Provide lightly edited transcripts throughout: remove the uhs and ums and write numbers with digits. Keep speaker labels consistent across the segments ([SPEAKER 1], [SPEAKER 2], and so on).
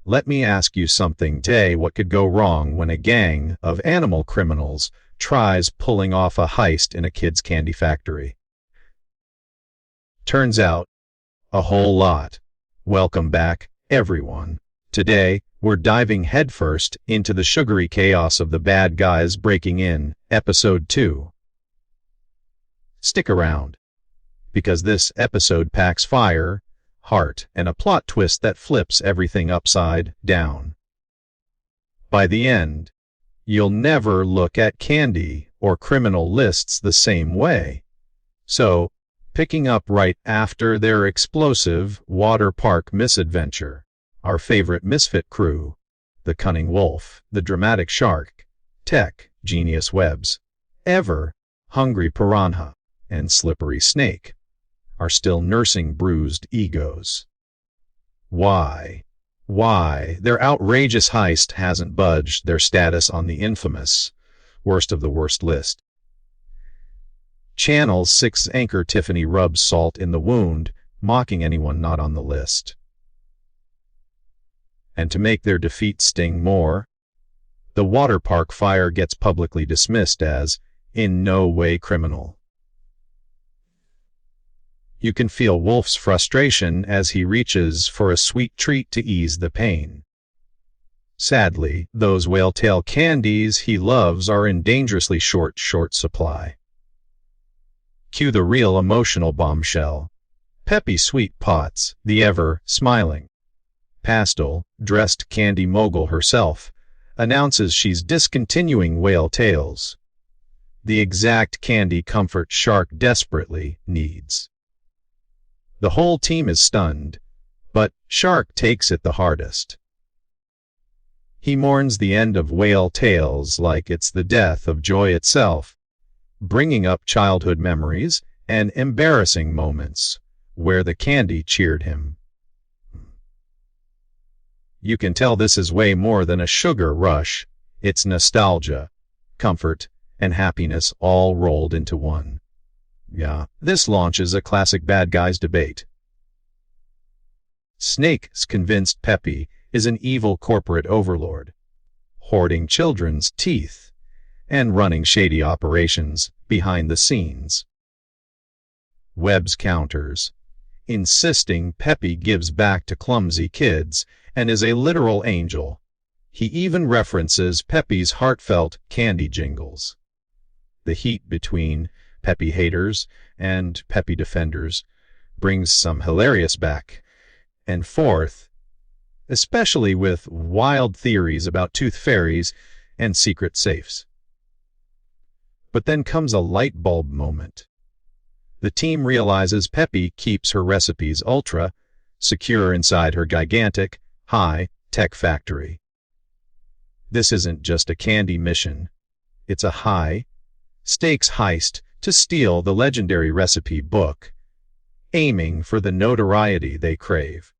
[SPEAKER 1] Let me ask you something today. What could go wrong when a gang of animal criminals tries pulling off a heist in a kid's candy factory? Turns out, a whole lot. Welcome back, everyone. Today, we're diving headfirst into the sugary chaos of The Bad Guys Breaking In, Episode 2. Stick around, because this episode packs fire, heart, and a plot twist that flips everything upside down. By the end, you'll never look at candy or criminal lists the same way. So, picking up right after their explosive water park misadventure, our favorite misfit crew, the cunning wolf, the dramatic shark, tech genius Webs, ever hungry piranha, and slippery snake, are still nursing bruised egos. Why? Their outrageous heist hasn't budged their status on the infamous worst of the worst list. Channel 6 anchor Tiffany rubs salt in the wound, mocking anyone not on the list. And to make their defeat sting more, the water park fire gets publicly dismissed as in no way criminal. You can feel Wolf's frustration as he reaches for a sweet treat to ease the pain. Sadly, those whale-tail candies he loves are in dangerously short supply. Cue the real emotional bombshell. Peppy Sweet Potts, the ever-smiling, pastel-dressed candy mogul herself, announces she's discontinuing Whale Tales, the exact candy comfort Shark desperately needs. The whole team is stunned, but Shark takes it the hardest. He mourns the end of Whale Tales like it's the death of joy itself, bringing up childhood memories and embarrassing moments where the candy cheered him. You can tell this is way more than a sugar rush. It's nostalgia, comfort, and happiness all rolled into one. Yeah, this launches a classic bad guys debate. Snake's convinced Peppy is an evil corporate overlord, hoarding children's teeth and running shady operations behind the scenes. Webs counters, insisting Peppy gives back to clumsy kids and is a literal angel. He even references Peppy's heartfelt candy jingles. The heat between Peppy haters and Peppy defenders brings some hilarious back and forth, especially with wild theories about tooth fairies and secret safes. But then comes a light bulb moment. The team realizes Peppy keeps her recipes ultra secure inside her gigantic, high-tech factory. This isn't just a candy mission. It's a high-stakes heist to steal the legendary recipe book, aiming for the notoriety they crave.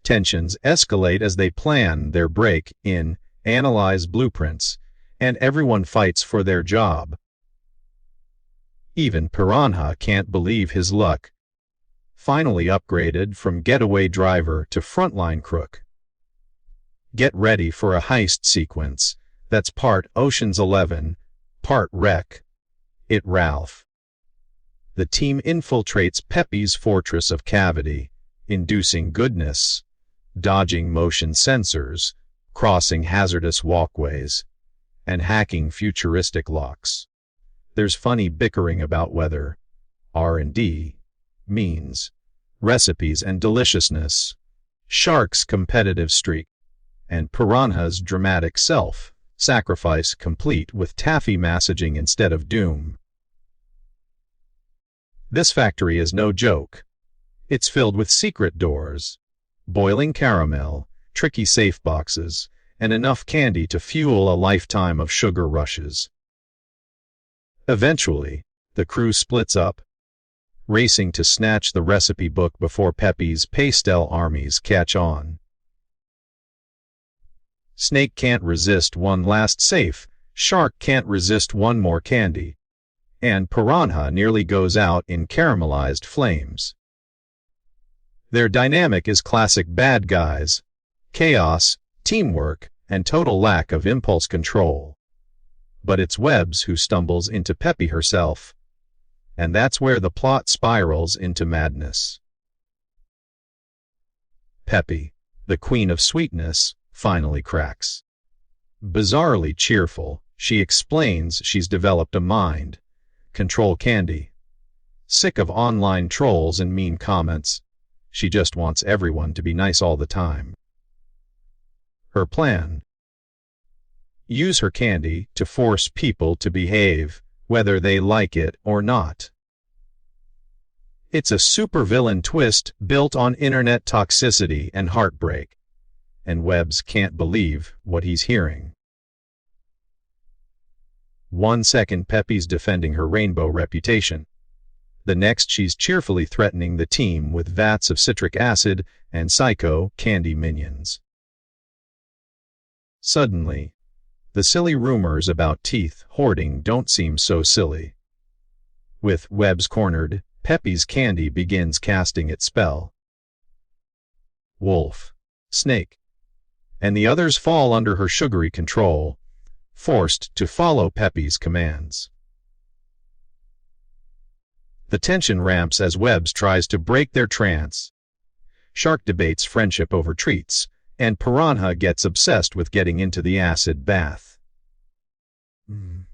[SPEAKER 1] Tensions escalate as they plan their break-in, analyze blueprints, and everyone fights for their job. Even Piranha can't believe his luck, finally upgraded from getaway driver to frontline crook. Get ready for a heist sequence that's part Ocean's 11, part Wreck-It Ralph. The team infiltrates Peppy's fortress of cavity, inducing goodness, dodging motion sensors, crossing hazardous walkways, and hacking futuristic locks. There's funny bickering about whether R&D means recipes and deliciousness, Shark's competitive streak, and Piranha's dramatic self-sacrifice complete with taffy messaging instead of doom. This factory is no joke. It's filled with secret doors, boiling caramel, tricky safe boxes, and enough candy to fuel a lifetime of sugar rushes. Eventually, the crew splits up, racing to snatch the recipe book before Peppy's pastel armies catch on. Snake can't resist one last safe, Shark can't resist one more candy, and Piranha nearly goes out in caramelized flames. Their dynamic is classic bad guys, chaos, teamwork, and total lack of impulse control. But it's Webbs who stumbles into Peppy herself, and that's where the plot spirals into madness. Peppy, the queen of sweetness, finally cracks. Bizarrely cheerful, she explains she's developed a mind. Control Candy. Sick of online trolls and mean comments, she just wants everyone to be nice all the time. Her plan: use her candy to force people to behave, whether they like it or not. It's a supervillain twist built on internet toxicity and heartbreak, and Webbs can't believe what he's hearing. 1 second Peppy's defending her rainbow reputation. The next she's cheerfully threatening the team with vats of citric acid and psycho candy minions. Suddenly, the silly rumors about teeth hoarding don't seem so silly. With Webbs cornered, Peppy's candy begins casting its spell. Wolf, Snake, and the others fall under her sugary control, forced to follow Peppy's commands. The tension ramps as Webbs tries to break their trance. Shark debates friendship over treats, and Piranha gets obsessed with getting into the acid bath. In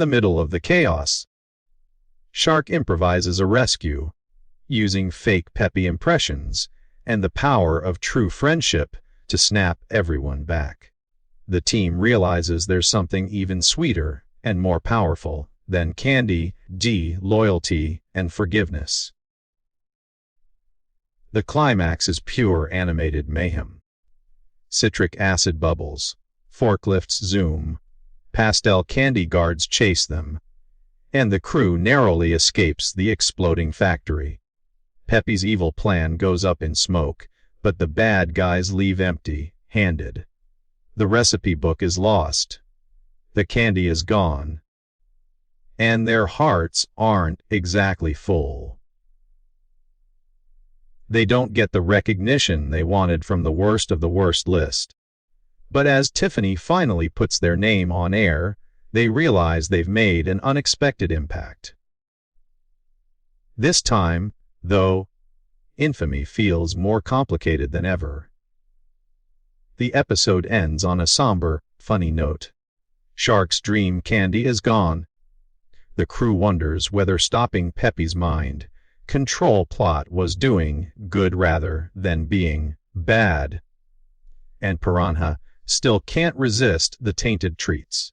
[SPEAKER 1] the middle of the chaos, Shark improvises a rescue, using fake Peppy impressions and the power of true friendship to snap everyone back. The team realizes there's something even sweeter and more powerful than candy, loyalty, and forgiveness. The climax is pure animated mayhem. Citric acid bubbles, forklifts zoom, pastel candy guards chase them, and the crew narrowly escapes the exploding factory. Peppy's evil plan goes up in smoke, but the bad guys leave empty-handed. The recipe book is lost. The candy is gone. And their hearts aren't exactly full. They don't get the recognition they wanted from the worst of the worst list. But as Tiffany finally puts their name on air, they realize they've made an unexpected impact. This time, though, infamy feels more complicated than ever. The episode ends on a somber, funny note. Shark's dream candy is gone. The crew wonders whether stopping Peppy's mind control plot was doing good rather than being bad. And Piranha still can't resist the tainted treats.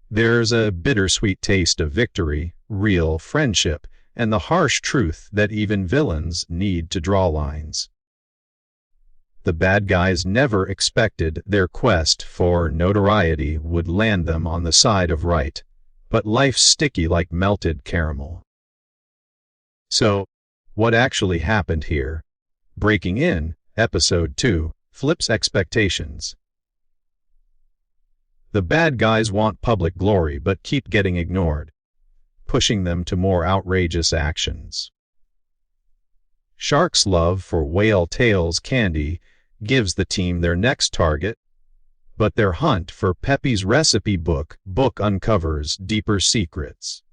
[SPEAKER 1] There's a bittersweet taste of victory, real friendship, and the harsh truth that even villains need to draw lines. The bad guys never expected their quest for notoriety would land them on the side of right, but life's sticky like melted caramel. So, what actually happened here? Breaking In, Episode 2, flips expectations. The bad guys want public glory but keep getting ignored, pushing them to more outrageous actions. Shark's love for Whale Tail's candy gives the team their next target, but their hunt for Peppy's recipe book uncovers deeper secrets.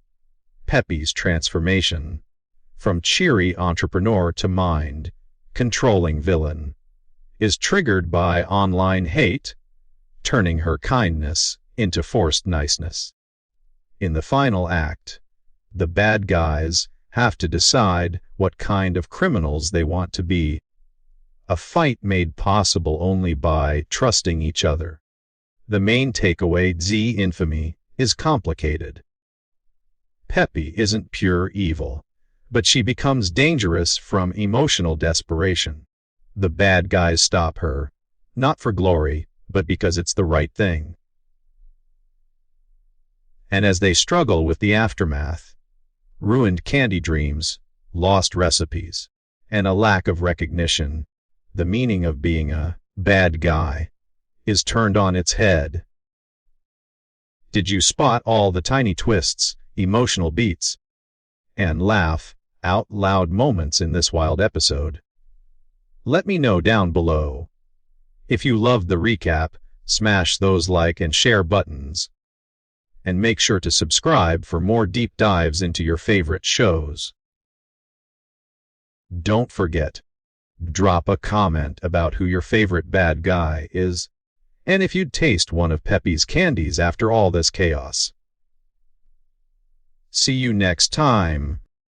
[SPEAKER 1] Peppy's transformation, from cheery entrepreneur to mind-controlling villain, is triggered by online hate, turning her kindness into forced niceness. In the final act, the bad guys have to decide what kind of criminals they want to be. A fight made possible only by trusting each other. The main takeaway: infamy is complicated. Peppy isn't pure evil, but she becomes dangerous from emotional desperation. The bad guys stop her, not for glory, but because it's the right thing. And as they struggle with the aftermath, ruined candy dreams, lost recipes, and a lack of recognition, the meaning of being a bad guy is turned on its head. Did you spot all the tiny twists, emotional beats, and laugh out loud moments in this wild episode? Let me know down below. If you loved the recap, smash those like and share buttons. And make sure to subscribe for more deep dives into your favorite shows. Don't forget, drop a comment about who your favorite bad guy is, and if you'd taste one of Peppy's candies after all this chaos. See you next time.